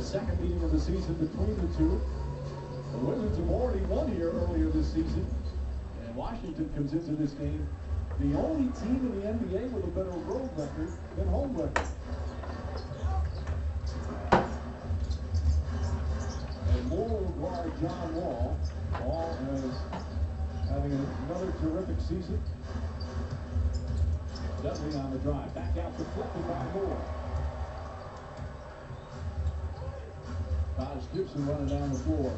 The second meeting of the season between the two. The Wizards have already won here earlier this season. And Washington comes into this game the only team in the NBA with a better road record than home record. And Moore will guard John Wall. Wall is having another terrific season. Dudley on the drive. Back out deflected by Moore. Taj Gibson running down the floor.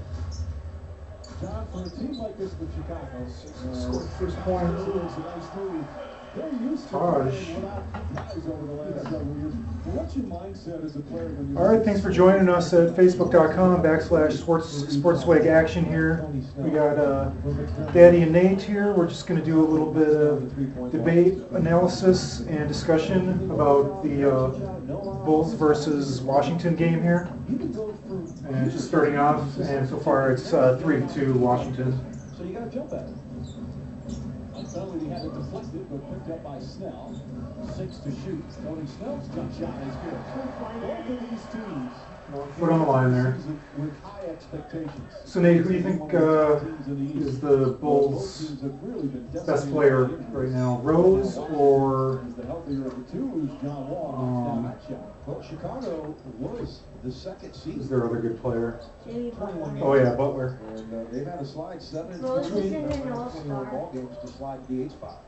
John, for a team like this with Chicago, scored first point. It's a nice move. They're used to Taj. playing without guys over the last several years. What's your mindset as a player when you? All right, thanks for joining us at facebook.com/sportswag action here. We got Daddy and Nate here. We're just going to do a little bit of debate, analysis, and discussion about the Bulls versus Washington game here. And just starting off, and so far it's 3-2 Washington. So you got to jump at it. Unfelly, he had it deflected, but picked up by Snell. 6 to shoot. Tony Snell's jump shot is good. Both of these teams. Foot on the line there. With high expectations. So Nate, who do you think is the Bulls' best player right now? Rose or The healthier of the two is John Wall. Down that shot. Well, Chicago was the second seed. is there other good player? 21 Oh yeah, Butler. And they've had to slide 7 Rose between isn't an 21 all-star. ball games to slide the 8 spot.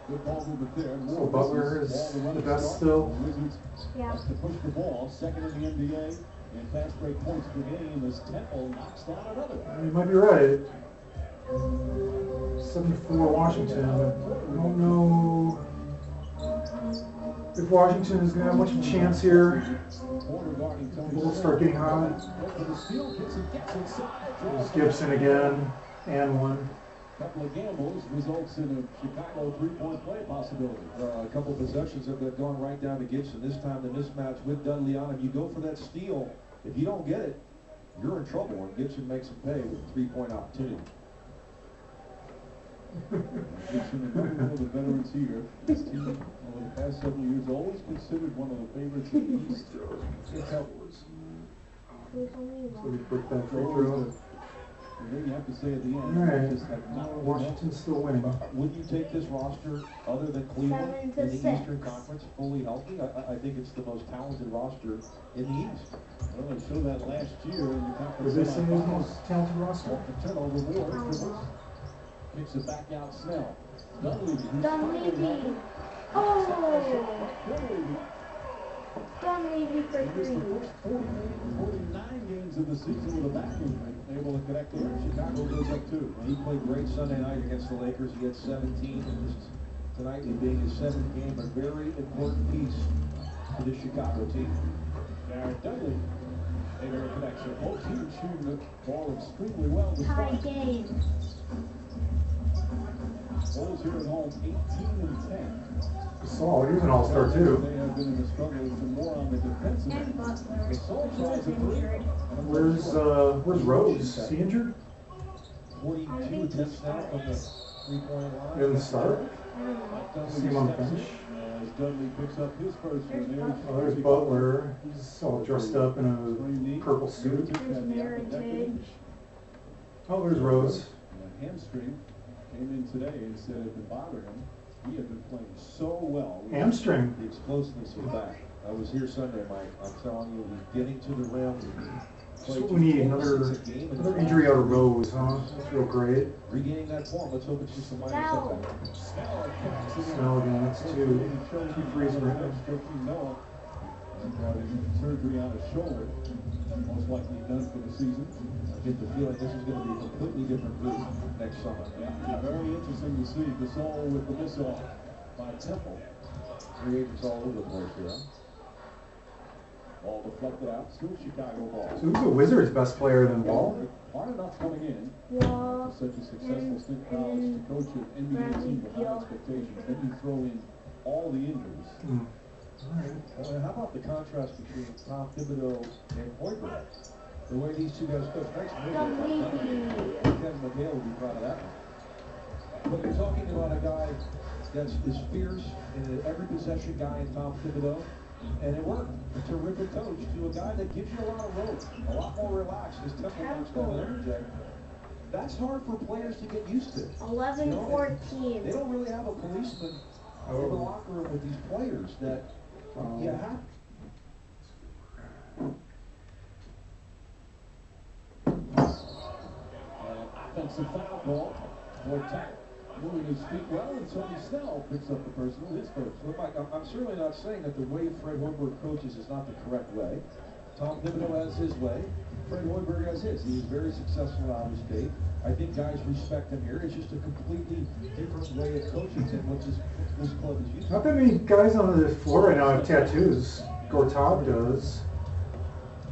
Good ball movement there. So Butler is the best still. Wizards Yeah. has to push the ball. Second in the NBA. And fast break points per game as Temple knocks down another. You might be right. 7-4 Washington. I don't know if Washington is going to have much of a chance here. Corner guarding Tony Bulls Snell. start getting hot. Goes for the steal, gets inside. There's Gibson again, and one. Couple of gambles results in a Chicago three-point play possibility. A couple possessions have gone right down to Gibson. This time the mismatch with Dudley on him. You go for that steal. If you don't get it, you're in trouble. And Gibson makes him pay with a three-point opportunity. Gibson, one of the veterans here. This team over the past several years always considered one of the favorites in the East. It's helpless. So we put that free throw. And then you have to say at the end, All right. just have not been Washington's still winning. Would you take this roster, other than Cleveland, 7 in to the 6. Eastern Conference, fully healthy? I think it's the most talented roster in the East. Well, they showed that last year in the Was conference. this the semifinals. most talented roster? Off the turnover, Moore dribbles. Kicks it back out, Snell. Dunleavy. who's finally Dunleavy. healthy. Oh! Dunleavy. Dunleavy for He missed the 3. first 49 games of the season with a back injury. Able to connect there. Chicago goes up 2. He played great Sunday night against the Lakers. He had 17. And just tonight, it being his 7th game, a very important piece to the Chicago team. Garrett Dudley. Later connection. Both teams shooting the ball extremely well. to Tie start. game. Bulls here at home, 18-10. Saul, he's an all-star too. They have been in the struggle some more on the defensive And end. Butler. Gasol He tries was a three. injured. Where's Rose? Is he injured? 42 attempts now from the three-point line. He doesn't start. I don't know. See him on the bench. As Dudley picks up his first one. Oh, there's Butler. He's all dressed up in a purple suit. There's Meritage. Oh, there's Rose. Hamstring came in today and said it would bother him. He had been playing so well. Hamstring. The explosiveness was back. I was here Sunday, Mike. I'm telling you, he's getting to the rim. That's what we need. Another injury out of Rose, huh? That's real great. Regaining that form. Let's hope it's just a minor Snell. setback. Snell again. That's two threes for him. Noah. Surgery on his shoulder. Most likely done for the season. I get the feeling this is going to be a completely different group next summer. Yeah, very interesting to see Gasol with the miss off by Temple. Free agents all over the place here. Ball deflected out, still Chicago ball. So who's the Wizards' best player than Wall? Hard enough coming in. Wall. Such a successful stint in college to coach an NBA team with high expectations. Then you throw in all the injuries. Well, and how about the contrast between Tom Thibodeau and Hoiberg? The way these two guys coach. Nice move. Dunleavy. Kevin McHale would be proud of that one. But you're talking about a guy that's as fierce and an every possession guy in Tom Thibodeau, And it worked. A terrific coach to a guy that gives you a lot of rope, a lot more relaxed. His tempo knocks down and interject. That's hard for players to get used to. 11-14. They don't really have a policeman in the locker room with these players that you have. Offensive foul call for Tech. Moving his feet well, and Tony Snell picks up the personal, his first. Look, Mike, I'm certainly not saying that the way Fred Hoiberg coaches is not the correct way. Tom Thibodeau has his way. Fred Hoiberg has his. He was very successful out of his state. I think guys respect him here. It's just a completely different way of coaching than what this club is used to. Not that many guys on the floor right now have tattoos. Gortat does.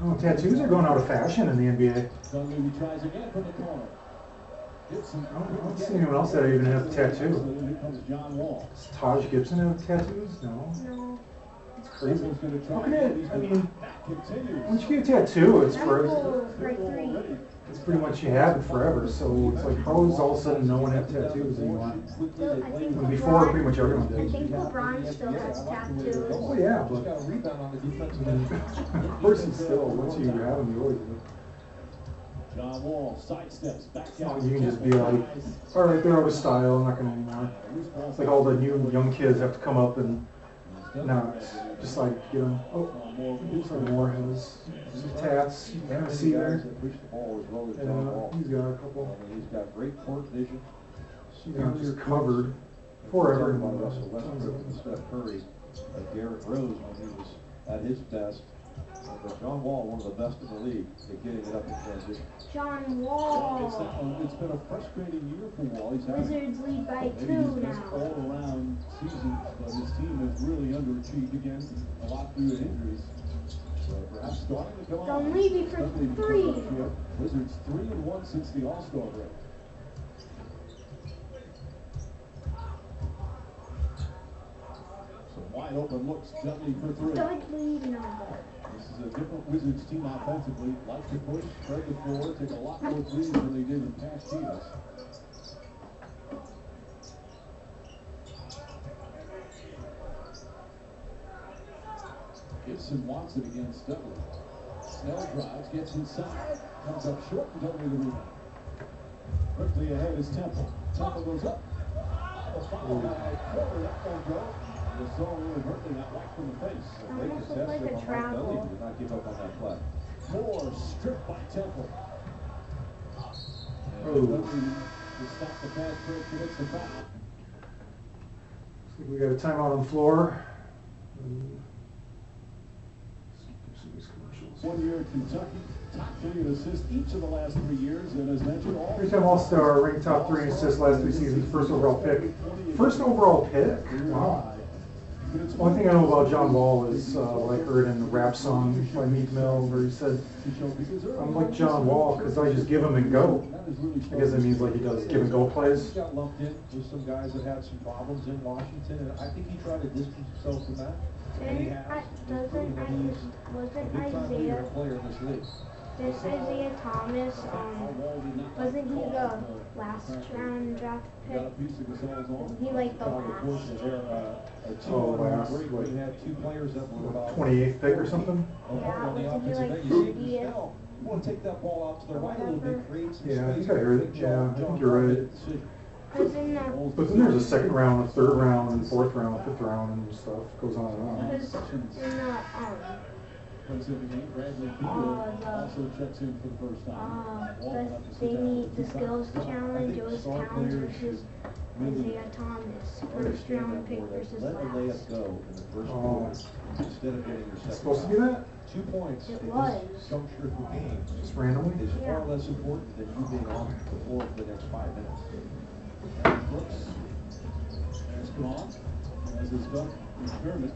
Oh, tattoos are going out of fashion in the NBA. Dunleavy tries again from the corner. Gibson. I don't see anyone else that even have a tattoo. Here comes John Wall. Does Taj Gibson have tattoos? No. No. It's crazy. Gonna try How can it? I mean, continues. once you get a tattoo, it's for Temple for 3. it's pretty much you have it forever. So it's like, how is all of a sudden no one have tattoos anymore? Still, I think And before, pretty much everyone I did. think LeBron still has tattoos. Oh yeah, Just but got a rebound on the defensive end. of course it's still, once you have them, you always do. John Wall sidesteps back Oh, out. you can just be like, all right, they're out of style. I'm not gonna anymore. It's like all the new young kids have to come up and not just like get them. Oh, sorry, Moore has some tats. You kind of see there. That push the ball as well as John And Wall. he's got a couple. I mean, he's got great court vision. Just covered forever. By Russell Westbrook and Steph Curry and Derrick Rose when he was at his best. But John Wall, one of the best in the league, at getting it up in transition. John Wall. It's been a frustrating year for Wall. He's had Wizards lead by maybe 2 his best now. all-around season, but his team has really underachieved again, a lot due to injuries. So perhaps starting to come on. Dunleavy for Dunleavy 3. Wizards 3-1 since the All-Star break. Some wide open looks, Dudley for 3. Dudley, no. This is a different Wizards team offensively. Like to push, spread the floor, take a lot more threes than they did in past years. Gibson wants it against Dudley. Snell drives, gets inside, comes up short, and Dudley the rebound. Quickly ahead is Temple. Temple goes up. The foul by Porter, that won't go. The zone inadvertently got whacked from the face. They Almost contested looked like a on Mike travel. Dunleavy did not give up on that play. Moore stripped by Temple. And Oh. Dudley to stop the fast break commits the foul. Looks like we got a timeout on the floor. Some of these commercials. 1 year at Kentucky, top 3 in assists each of the last 3 years, and as mentioned, all Three-time All-Star, ranked top 3 in assists last 3 seasons, first overall pick. First overall pick? Wow. One thing I know about John Wall is what I heard in the rap song by Meek Mill where he said, I'm like John Wall because I just give him and go. I guess that means like he does give and go plays. He got lumped in with some guys that had some problems in Washington, and I think he tried to distance himself from that. And he has. Wasn't Big time leader and player in this league. this Isaiah Thomas, wasn't he the last round draft pick? got a piece of Gasol's on. He like the last. Unfortunately, a two Oh, on last, break, what, we had 2 players that were about 28th pick or something? Yeah, on the wasn't he offensive like end. You see 30th? Snell, you want to take that ball out to the right a little bit, create some space. Yeah, I think I heard it. Yeah, I think you're right. Because in the But then there's a second round, a third round, and fourth round, fifth round, and stuff goes on and on. because in the Plays in the game. Bradley Beal also checks in for the first time. Wall will have to sit they down need the for 2 skills times. challenge. It was Towns versus Isaiah Thomas, first round pick versus Let a layup last. go in the first Oh. quarter instead of getting your It's second. supposed to be foul. that? 2 points It at was. this juncture of the game Just randomly? is Yeah. far less important than you being on the floor for the next 5 minutes. Brooks has gone, as is done McDermott.